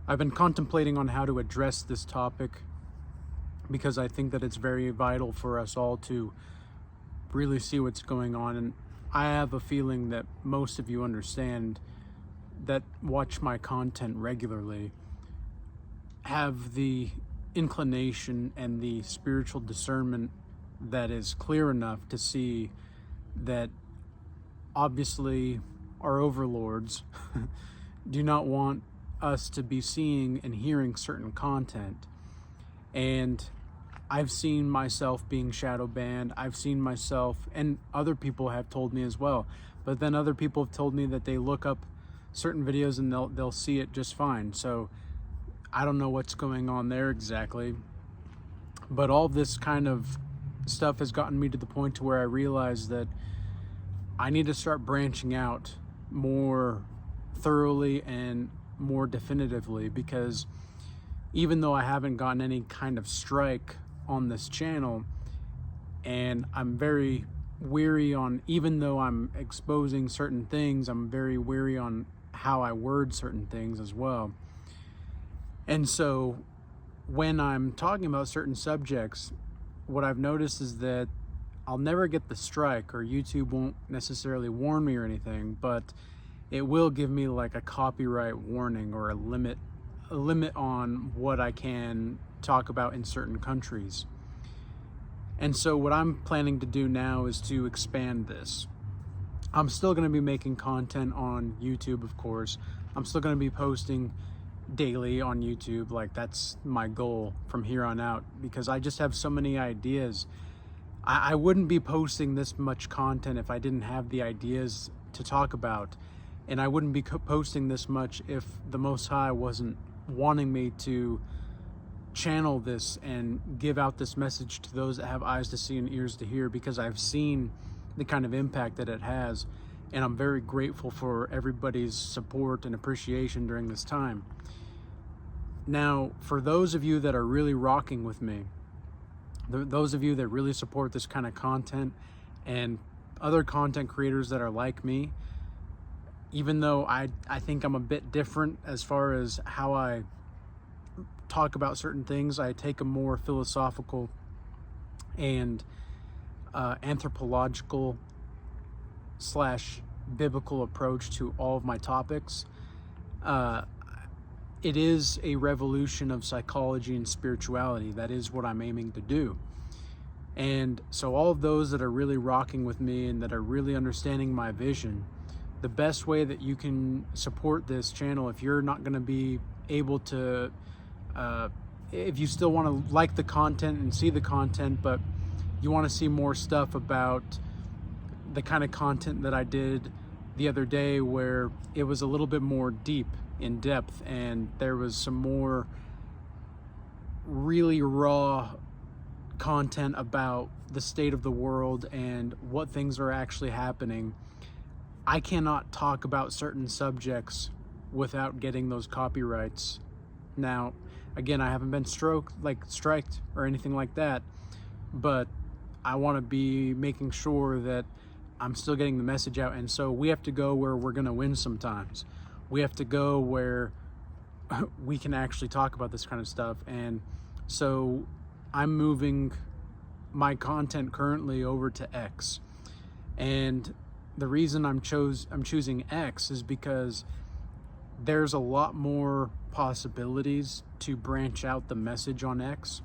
I've been contemplating on how to address this topic because I think that it's very vital for us all to really see what's going on. And I have a feeling that most of you understand that watch my content regularly have the inclination and the spiritual discernment that is clear enough to see that obviously our overlords do not want us to be seeing and hearing certain content. And I've seen myself being shadow banned. I've seen myself, and other people have told me as well, but then other people have told me that they look up certain videos and they'll see it just fine. So I don't know what's going on there exactly, but all this kind of stuff has gotten me to the point to where I realize that I need to start branching out more thoroughly and more definitively, because even though I haven't gotten any kind of strike on this channel, and I'm very weary on, even though I'm exposing certain things, I'm very weary on how I word certain things as well. And so when I'm talking about certain subjects, what I've noticed is that I'll never get the strike, or YouTube won't necessarily warn me or anything, but it will give me like a copyright warning or a limit on what I can talk about in certain countries. And so what I'm planning to do now is to expand this. I'm still going to be making content on YouTube, of course. I'm still going to be posting daily on YouTube. Like, that's my goal from here on out, because I just have so many ideas. I wouldn't be posting this much content if I didn't have the ideas to talk about, and I wouldn't be posting this much if the Most High wasn't wanting me to channel this and give out this message to those that have eyes to see and ears to hear, because I've seen the kind of impact that it has, and I'm very grateful for everybody's support and appreciation during this time. Now, for those of you that are really rocking with me, those of you that really support this kind of content, and other content creators that are like me, even though I think I'm a bit different as far as how I talk about certain things, I take a more philosophical and anthropological / biblical approach to all of my topics. It is a revolution of psychology and spirituality. That is what I'm aiming to do. And so all of those that are really rocking with me and that are really understanding my vision, the best way that you can support this channel, if you're not going to be able to, if you still want to like the content and see the content, but you want to see more stuff about the kind of content that I did the other day, where it was a little bit more deep in depth, and there was some more really raw content about the state of the world and what things are actually happening. I cannot talk about certain subjects without getting those copyrights. Now, again, I haven't been striked or anything like that, but I want to be making sure that I'm still getting the message out. And so we have to go where we're going to win sometimes. We have to go where we can actually talk about this kind of stuff. And so I'm moving my content currently over to X. And the reason I'm choosing X is because there's a lot more possibilities to branch out the message on X.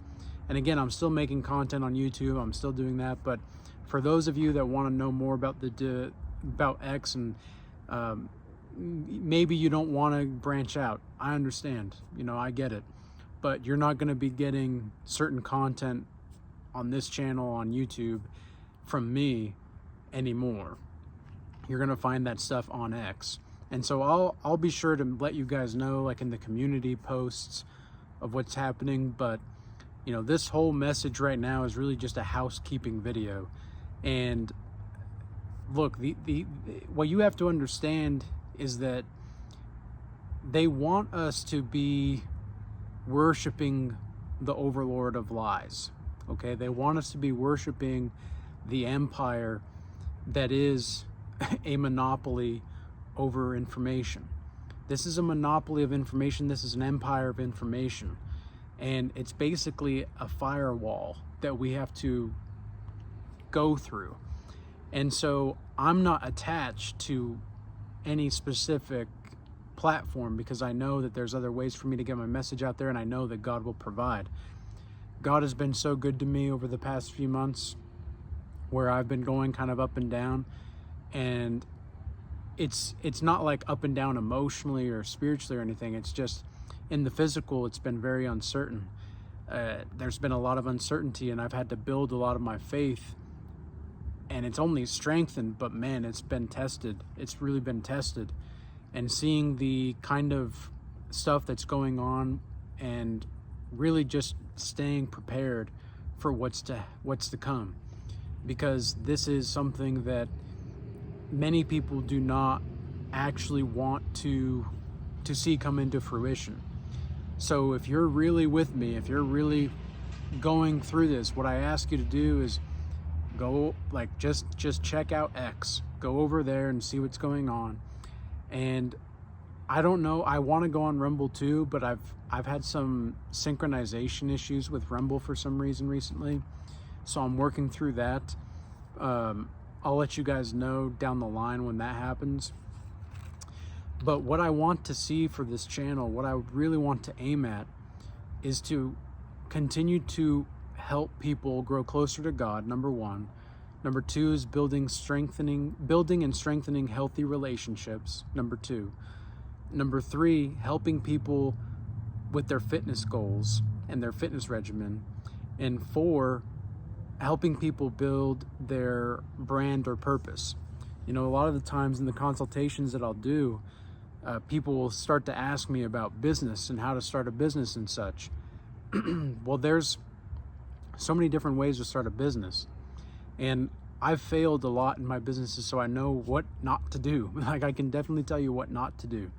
And again, I'm still making content on YouTube. I'm still doing that. But for those of you that want to know more about about X, and maybe you don't want to branch out, I understand. I get it. But you're not going to be getting certain content on this channel on YouTube from me anymore. You're going to find that stuff on X. And so I'll be sure to let you guys know, like in the community posts, of what's happening. But this whole message right now is really just a housekeeping video. And look, what you have to understand is that they want us to be worshiping the overlord of lies. Okay, they want us to be worshiping the empire that is a monopoly over information. This is a monopoly of information. This is an empire of information. And it's basically a firewall that we have to go through. And so I'm not attached to any specific platform, because I know that there's other ways for me to get my message out there, and I know that God will provide. God has been so good to me over the past few months, where I've been going kind of up and down, and it's not like up and down emotionally or spiritually or anything. It's just in the physical, it's been very uncertain. There's been a lot of uncertainty, and I've had to build a lot of my faith, and it's only strengthened, but man, it's been tested. It's really been tested. And seeing the kind of stuff that's going on, and really just staying prepared for what's to come, because this is something that many people do not actually want to see come into fruition. So if you're really with me, if you're really going through this, what I ask you to do is go, like, just check out X. Go over there and see what's going on. And I don't know, I want to go on Rumble too, but I've had some synchronization issues with Rumble for some reason recently, so I'm working through that. I'll let you guys know down the line when that happens. But what I want to see for this channel, what I would really want to aim at, is to continue to help people grow closer to God, number one. Number two is building and strengthening healthy relationships, number two. Number three, helping people with their fitness goals and their fitness regimen. And four, helping people build their brand or purpose. You know, a lot of the times in the consultations that I'll do, people will start to ask me about business and how to start a business and such. Well, there's so many different ways to start a business. And I've failed a lot in my businesses, so I know what not to do. Like, I can definitely tell you what not to do.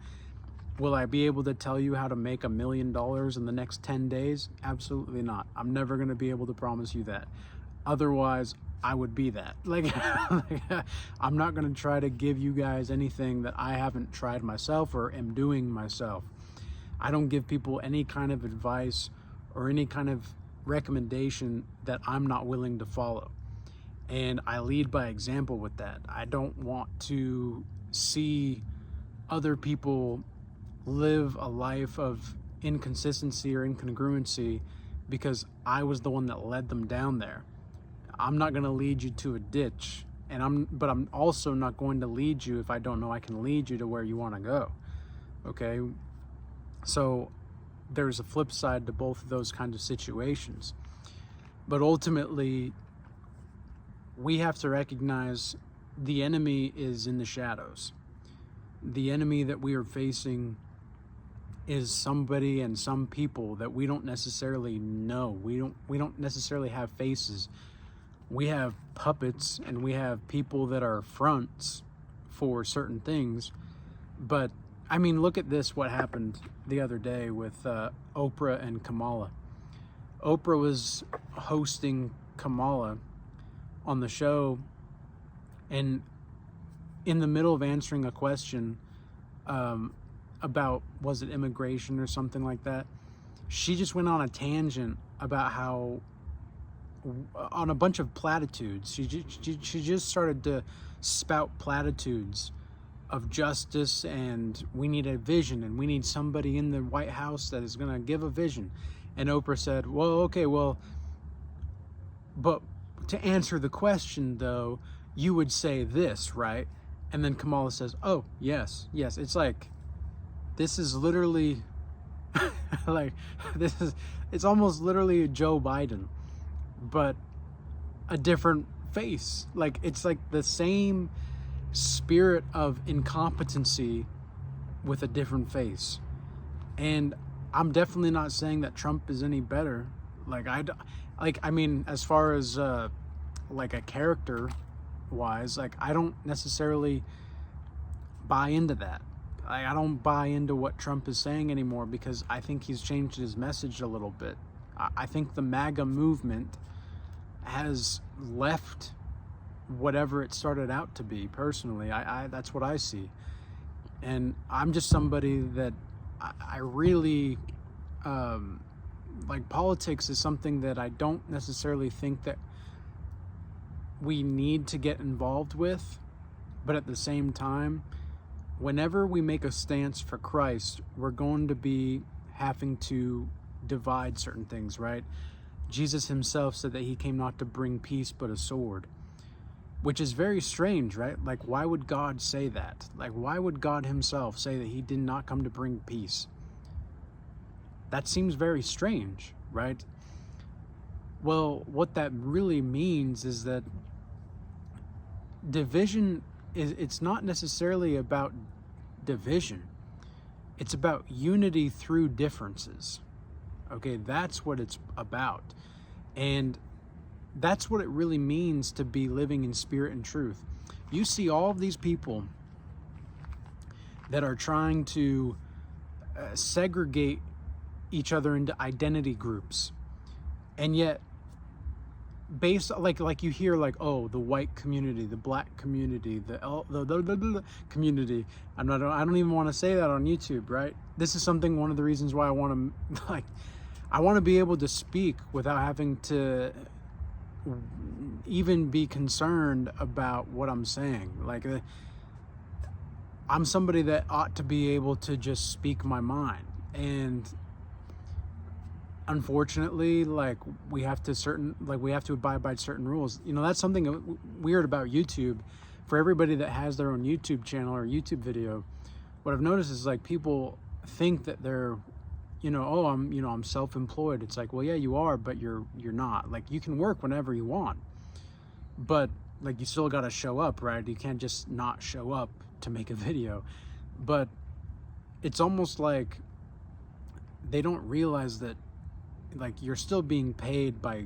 Will I be able to tell you how to make $1 million in the next 10 days? Absolutely not. I'm never going to be able to promise you that. Otherwise, I would be that. Like, I'm not going to try to give you guys anything that I haven't tried myself or am doing myself. I don't give people any kind of advice or any kind of recommendation that I'm not willing to follow. And I lead by example with that. I don't want to see other people live a life of inconsistency or incongruency because I was the one that led them down there. I'm not going to lead you to a ditch, but I'm also not going to lead you if I don't know I can lead you to where you want to go. Okay? So there's a flip side to both of those kind of situations. But ultimately, we have to recognize the enemy is in the shadows. The enemy that we are facing is somebody and some people that we don't necessarily know. We don't necessarily have faces. We have puppets, and we have people that are fronts for certain things. But I mean, look at this, what happened the other day with Oprah and Kamala. Oprah was hosting Kamala on the show, and in the middle of answering a question about, was it immigration or something like that, she just went on a tangent about how, on a bunch of platitudes, she just started to spout platitudes of justice, and we need a vision, and we need somebody in the White House that is going to give a vision. And Oprah said, well, okay, well, but to answer the question, though, you would say this, right? And then Kamala says, oh, yes. It's like, this is literally, it's almost literally Joe Biden, but a different face. Like, it's like the same spirit of incompetency with a different face. And I'm definitely not saying that Trump is any better. I mean, as far as like a character wise, like, I don't necessarily buy into that. I don't buy into what Trump is saying anymore, because I think he's changed his message a little bit. I think the MAGA movement has left whatever it started out to be. Personally, I that's what I see. And I'm just somebody that I really, like, politics is something that I don't necessarily think that we need to get involved with. But at the same time, whenever we make a stance for Christ, we're going to be having to divide certain things, right? Jesus himself said that he came not to bring peace but a sword, which is very strange, right? Like, why would God say that? Like, why would God himself say that he did not come to bring peace? That seems very strange, right? Well, what that really means is that division it's not necessarily about division. It's about unity through differences. Okay, that's what it's about. And that's what it really means to be living in spirit and truth. You see all of these people that are trying to segregate each other into identity groups, and yet based like you hear, like, oh, the white community, the black community, the community. I don't even want to say that on YouTube, right? This is something, one of the reasons why I want to I want to be able to speak without having to even be concerned about what I'm saying. Like, I'm somebody that ought to be able to just speak my mind, and unfortunately, like, we have to abide by certain rules. That's something weird about YouTube. For everybody that has their own YouTube channel or YouTube video, what I've noticed is, like, people think that they're, oh, I'm self-employed. It's like, well, yeah, you are, but you're not. Like, you can work whenever you want, but, like, you still got to show up, right? You can't just not show up to make a video. But it's almost like they don't realize that, like, you're still being paid by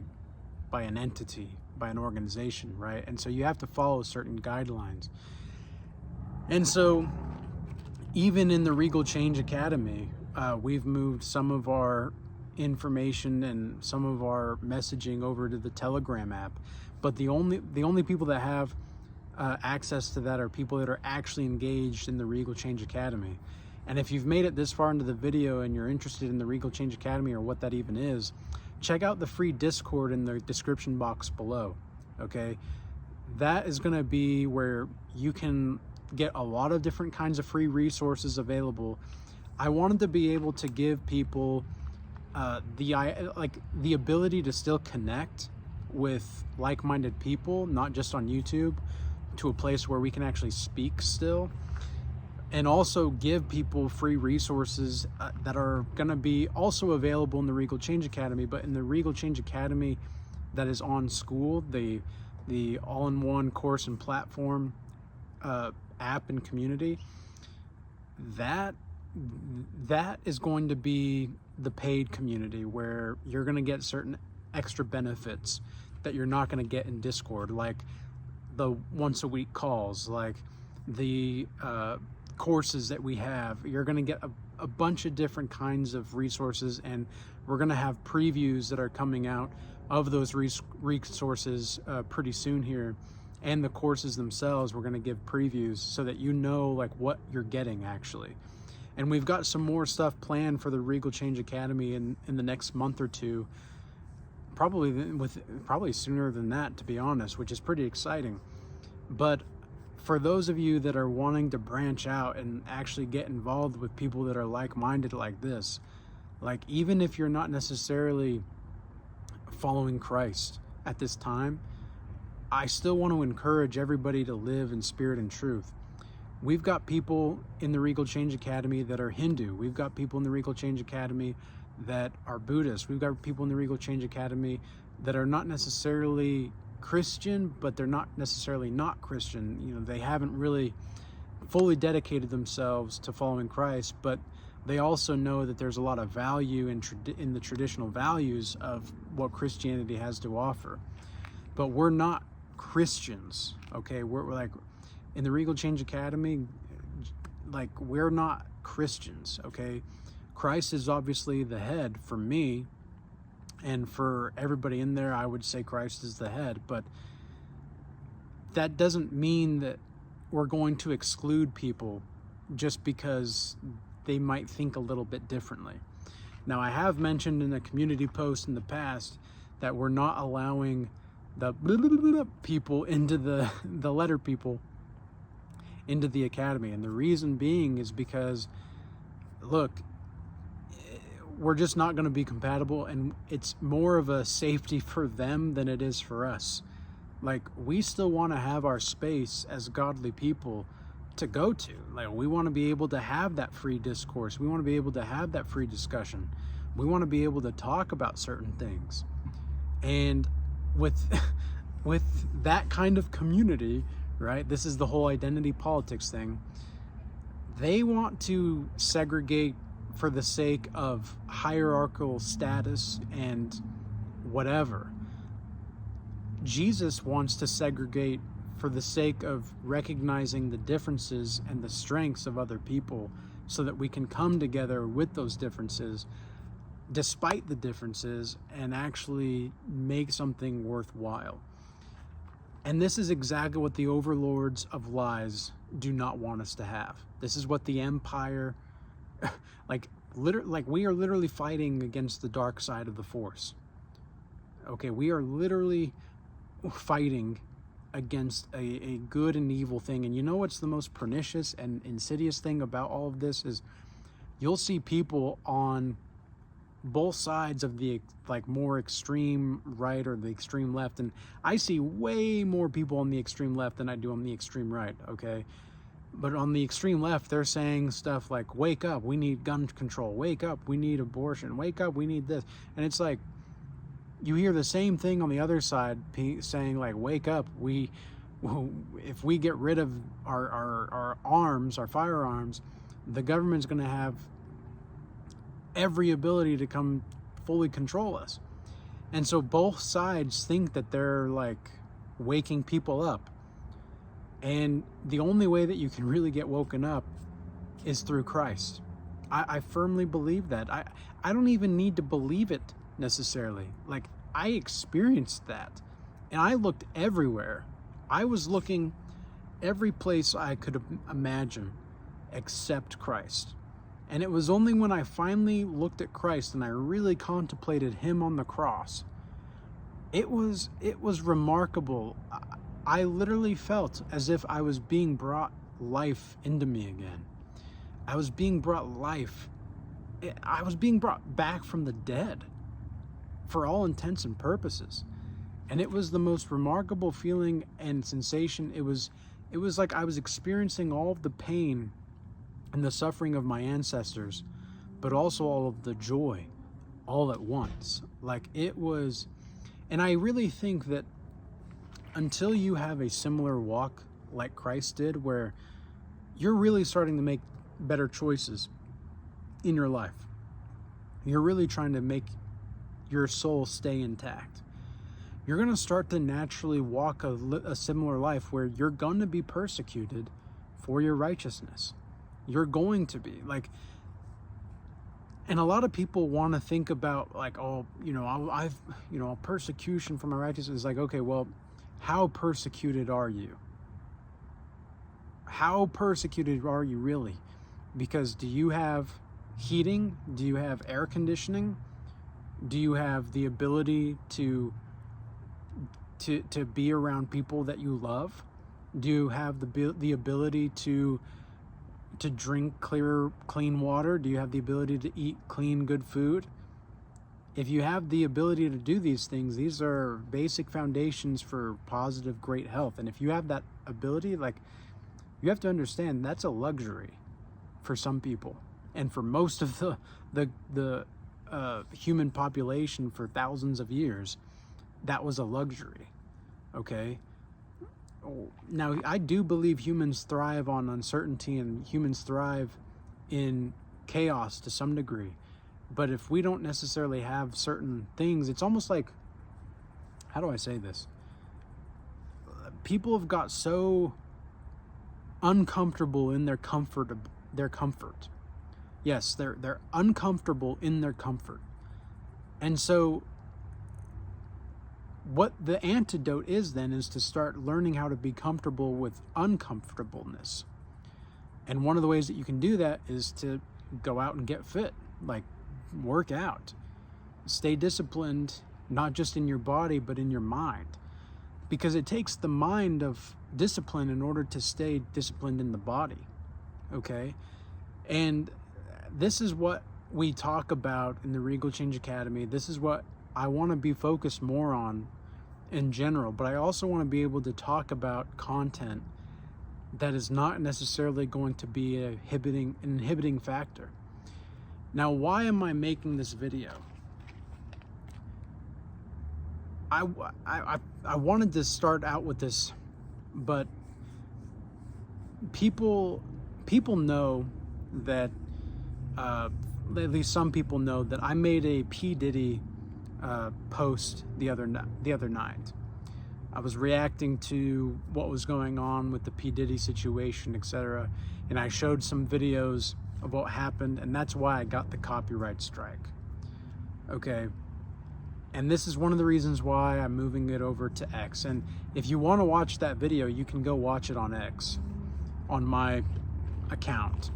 an entity, by an organization, right? And so you have to follow certain guidelines. And so even in the Regal Change Academy, we've moved some of our information and some of our messaging over to the Telegram app. But the only people that have access to that are people that are actually engaged in the Regal Change Academy. And if you've made it this far into the video and you're interested in the Regal Change Academy, or what that even is, check out the free Discord in the description box below, okay? That is going to be where you can get a lot of different kinds of free resources available. I wanted to be able to give people the ability to still connect with like-minded people, not just on YouTube, to a place where we can actually speak still. And also give people free resources that are going to be also available in the Regal Change Academy. But in the Regal Change Academy that is on School, the all-in-one course and platform app and community, that is going to be the paid community, where you're going to get certain extra benefits that you're not going to get in Discord, like the once-a-week calls, like the courses that we have. You're going to get a bunch of different kinds of resources, and we're going to have previews that are coming out of those resources pretty soon here. And the courses themselves, we're going to give previews so that you know, like, what you're getting actually. And we've got some more stuff planned for the Regal Change Academy in the next month or two, probably sooner than that, to be honest, which is pretty exciting. But for those of you that are wanting to branch out and actually get involved with people that are like-minded like this, like, even if you're not necessarily following Christ at this time, I still want to encourage everybody to live in spirit and truth. We've got people in the Regal Change Academy that are Hindu. We've got people in the Regal Change Academy that are Buddhist. We've got people in the Regal Change Academy that are not necessarily Christian, but they're not necessarily not Christian. They haven't really fully dedicated themselves to following Christ, but they also know that there's a lot of value in the traditional values of what Christianity has to offer. But we're not Christians, okay? We're like, in the Regal Change Academy, like, we're not Christians, okay? Christ is obviously the head for me, and for everybody in there, I would say Christ is the head, but that doesn't mean that we're going to exclude people just because they might think a little bit differently. Now, I have mentioned in a community post in the past that we're not allowing the people into the letter people into the academy. And the reason being is because, look, we're just not going to be compatible, and it's more of a safety for them than it is for us. Like, we still want to have our space as godly people to go to. Like, we want to be able to have that free discourse. We want to be able to have that free discussion. We want to be able to talk about certain things. And with that kind of community, right, this is the whole identity politics thing. They want to segregate for the sake of hierarchical status and whatever. Jesus wants to segregate for the sake of recognizing the differences and the strengths of other people, so that we can come together with those differences, despite the differences, and actually make something worthwhile. And this is exactly what the overlords of lies do not want us to have. This is what the empire, like we are literally fighting against the dark side of the force. Okay, we are literally fighting against a good and evil thing. And you know what's the most pernicious and insidious thing about all of this is, you'll see people on both sides of the more extreme right or the extreme left, and I see way more people on the extreme left than I do on the extreme right, okay? But on the extreme left, they're saying stuff like, wake up, we need gun control, wake up, we need abortion, wake up, we need this. And it's like, you hear the same thing on the other side saying, like, wake up, if we get rid of our arms, our firearms, the government's going to have every ability to come fully control us. And so both sides think that they're like waking people up. And the only way that you can really get woken up is through Christ. I firmly believe that. I don't even need to believe it necessarily. Like, I experienced that. And I looked everywhere. I was looking every place I could imagine except Christ. And it was only when I finally looked at Christ and I really contemplated him on the cross, it was remarkable. I literally felt as if I was being brought life into me again. I was being brought life. I was being brought back from the dead for all intents and purposes. And it was the most remarkable feeling and sensation. It was like I was experiencing all of the pain and the suffering of my ancestors, but also all of the joy all at once. Like, it was, and I really think that until you have a similar walk like Christ did, where you're really starting to make better choices in your life, you're really trying to make your soul stay intact, you're going to start to naturally walk a similar life where you're going to be persecuted for your righteousness. You're going to be like, and a lot of people want to think about like, oh, I've persecution for my righteousness. Is like, okay, well, how persecuted are you? How persecuted are you really? Because do you have heating? Do you have air conditioning? Do you have the ability to be around people that you love? Do you have the ability to drink clean water? Do you have the ability to eat clean, good food? If you have the ability to do these things, these are basic foundations for positive, great health. And if you have that ability, like, you have to understand that's a luxury for some people. And for most of the human population for thousands of years, that was a luxury, okay? Now, I do believe humans thrive on uncertainty and humans thrive in chaos to some degree. But if we don't necessarily have certain things, it's almost like, how do I say this? People have got so uncomfortable in their comfort. Yes, they're uncomfortable in their comfort. And so what the antidote is then is to start learning how to be comfortable with uncomfortableness. And one of the ways that you can do that is to go out and get fit, like work out, stay disciplined, not just in your body, but in your mind, because it takes the mind of discipline in order to stay disciplined in the body. Okay. And this is what we talk about in the Regal Change Academy. This is what I want to be focused more on in general, but I also want to be able to talk about content that is not necessarily going to be an inhibiting factor. Now, why am I making this video? I wanted to start out with this, but people know that, at least some people know that I made a P. Diddy post the other night. I was reacting to what was going on with the P. Diddy situation, etc. And I showed some videos of what happened, and that's why I got the copyright strike. Okay. And this is one of the reasons why I'm moving it over to X. And if you want to watch that video, you can go watch it on X, on my account.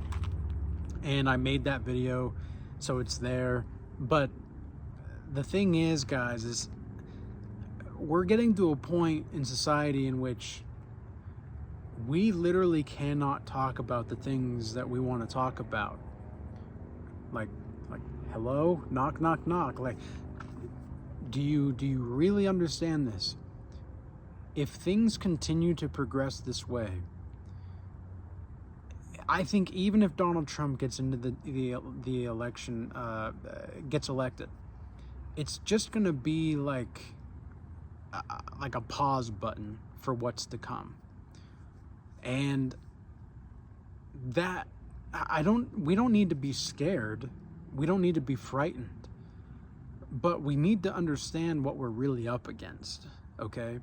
And I made that video, so it's there. But the thing is, guys, is we're getting to a point in society in which we literally cannot talk about the things that we want to talk about. Like, hello, knock, knock, knock. Like, do you really understand this? If things continue to progress this way, I think even if Donald Trump gets into the election, gets elected, it's just gonna be like a pause button for what's to come. And that we don't need to be scared. We don't need to be frightened, but we need to understand what we're really up against. Okay.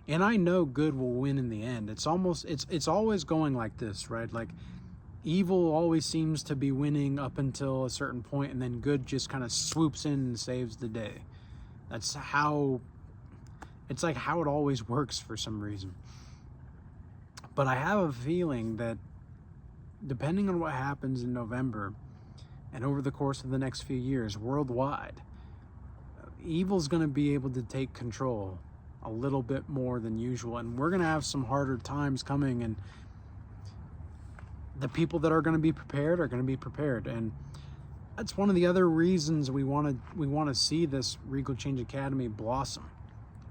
And I know good will win in the end. It's always going like this, right? Like, evil always seems to be winning up until a certain point, and then good just kind of swoops in and saves the day. It's like how it always works for some reason. But I have a feeling that depending on what happens in November and over the course of the next few years worldwide, evil's going to be able to take control a little bit more than usual, and we're going to have some harder times coming, and the people that are going to be prepared are going to be prepared. And that's one of the other reasons we want to see this Regal Change Academy blossom,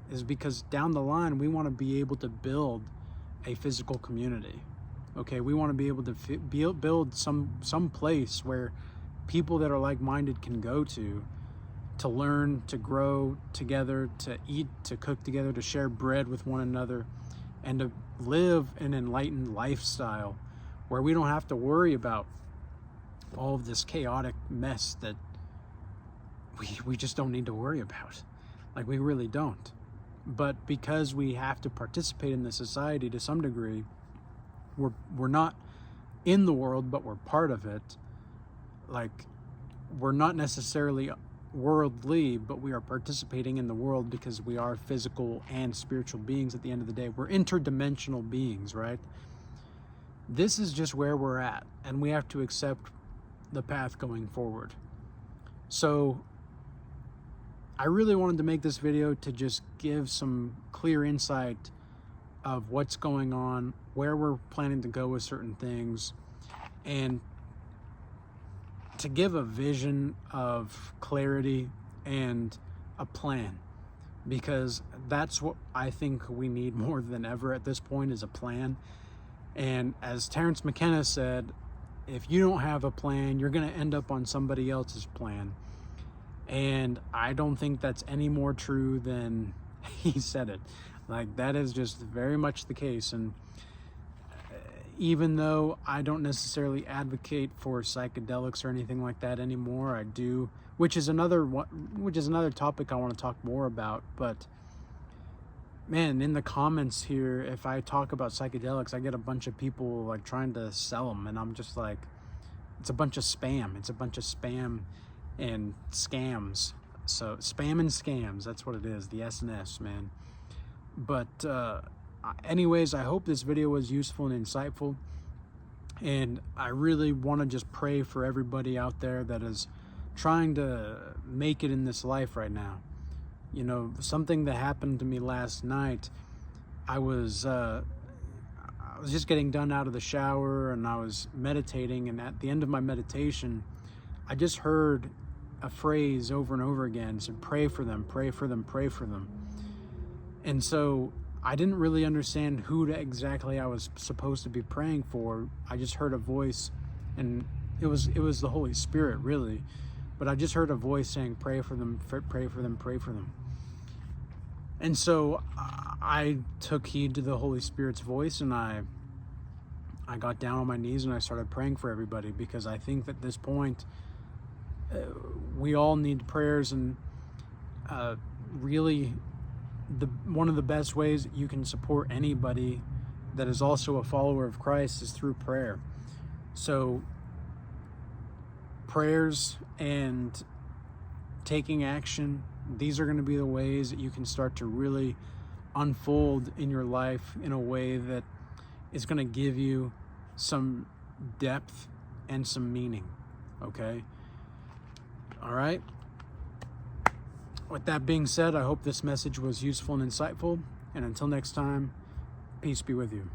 is because down the line we want to be able to build a physical community. Okay, we want to be able to build some place where people that are like-minded can go to learn, to grow together, to eat, to cook together, to share bread with one another, and to live an enlightened lifestyle where we don't have to worry about all of this chaotic mess that we just don't need to worry about. Like, we really don't. But because we have to participate in the society to some degree, we're not in the world, but we're part of it. Like, we're not necessarily worldly, but we are participating in the world because we are physical and spiritual beings at the end of the day. We're interdimensional beings, right? This is just where we're at, and we have to accept the path going forward. So I really wanted to make this video to just give some clear insight of what's going on, where we're planning to go with certain things, and to give a vision of clarity and a plan, because that's what I think we need more than ever at this point, is a plan. And as Terrence McKenna said, if you don't have a plan, you're going to end up on somebody else's plan. And I don't think that's any more true than he said it. Like, that is just very much the case. And even though I don't necessarily advocate for psychedelics or anything like that anymore, I do, which is another topic I want to talk more about. But man, in the comments here, if I talk about psychedelics, I get a bunch of people like trying to sell them, and I'm just like, it's a bunch of spam. It's a bunch of spam and scams. So spam and scams, that's what it is, the S&S, man. But anyways, I hope this video was useful and insightful. And I really want to just pray for everybody out there that is trying to make it in this life right now. You know, something that happened to me last night, I was just getting done out of the shower, and I was meditating, and at the end of my meditation, I just heard a phrase over and over again. It said, pray for them, pray for them, pray for them. And so I didn't really understand who exactly I was supposed to be praying for. I just heard a voice, and it was the Holy Spirit, really. But I just heard a voice saying, pray for them, pray for them, pray for them. And so I took heed to the Holy Spirit's voice, and I got down on my knees and I started praying for everybody, because I think that at this point, we all need prayers. And really, one of the best ways that you can support anybody that is also a follower of Christ is through prayer. So prayers and taking action, these are going to be the ways that you can start to really unfold in your life in a way that is going to give you some depth and some meaning. Okay? All right? With that being said, I hope this message was useful and insightful. And until next time, peace be with you.